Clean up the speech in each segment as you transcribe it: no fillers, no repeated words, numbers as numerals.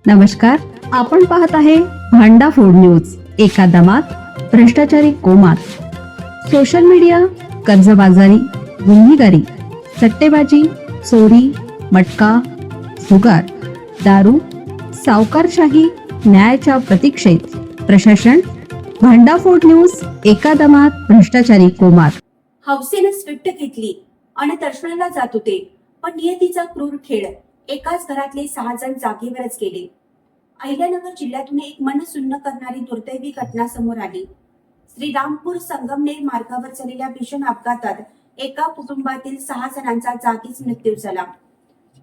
नमस्कार, आपण पाहत आहे भांडा फोड न्यूज. एका दमात भ्रष्टाचारी कोमात. सोशल मीडिया, कर्जबाजारी, गुन्हेगारी, सट्टेबाजी, चोरी, मटका, जुगार, दारू, सावकारशाही, न्यायाच्या प्रतीक्षेत प्रशासन. भांडाफोड न्यूज. एका दमात भ्रष्टाचारी कोमात. हौसेने स्विफ्ट घेतली आणि दर्शनाला जात होते, पण नियतीचा क्रूर खेळ. एकाच घरातले 6 जण जागेवरच गेले. अहिल्यानगर जिल्ह्यातून एक मन सुन्न करणारी दुर्दैवी घटना समोर आली. श्रीरामपूर संगमनेर मार्गावर झालेल्या भीषण अपघातात एका कुटुंबातील 6 जणांचा जागीच मृत्यू झाला.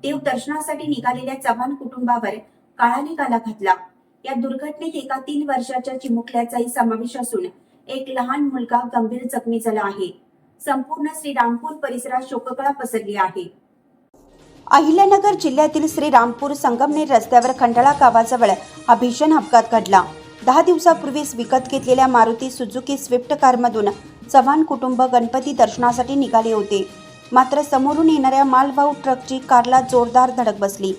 देव दर्शनासाठी निघालेल्या चव्हाण कुटुंबावर काळाने काला घातला. या दुर्घटनेत एका 3 वर्षाच्या चिमुकल्याचाही समावेश असून एक लहान मुलगा गंभीर जखमी झाला आहे. संपूर्ण श्रीरामपूर परिसरात शोककळा पसरली आहे. अहिल्यानगर जिल्ह्यातील श्रीरामपूर संगमनेर रस्त्यावर खंडाळा गावाजवळ हा भीषण अपघात घडला. 10 दिवसापूर्वीच विकत घेतलेल्या मारुती सुझुकी स्विफ्ट कारमधून चव्हाण कुटुंब गणपती दर्शनासाठी निघाले होते. मात्र समोरून येणाऱ्या मालवाहू ट्रकची कारला जोरदार धडक बसली.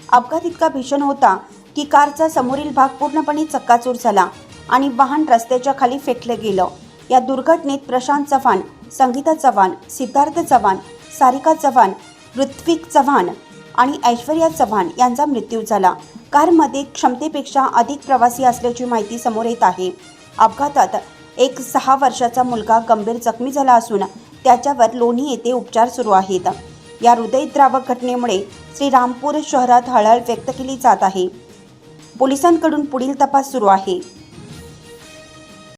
अपघात इतका भीषण होता की कारचा समोरील भाग पूर्णपणे चक्काचूर झाला आणि वाहन रस्त्याच्या खाली फेकले गेलं. या दुर्घटनेत प्रशांत चव्हाण, संगीता चव्हाण, सिद्धार्थ चव्हाण, सारिका चव्हाण, ऋत्विक चव्हाण आणि ऐश्वर्या चव्हाण यांचा मृत्यू झाला. कारमध्ये क्षमतेपेक्षा अधिक प्रवासी असल्याची माहिती समोर येत आहे. अपघातात एक 6 वर्षाचा मुलगा गंभीर जखमी झाला असून त्याच्यावर लोणी येथे उपचार सुरू आहेत. या हृदयद्रावक घटनेमुळे श्रीरामपूर शहरात हळहळ व्यक्त केली जात आहे. पोलिसांकडून पुढील तपास सुरू आहे.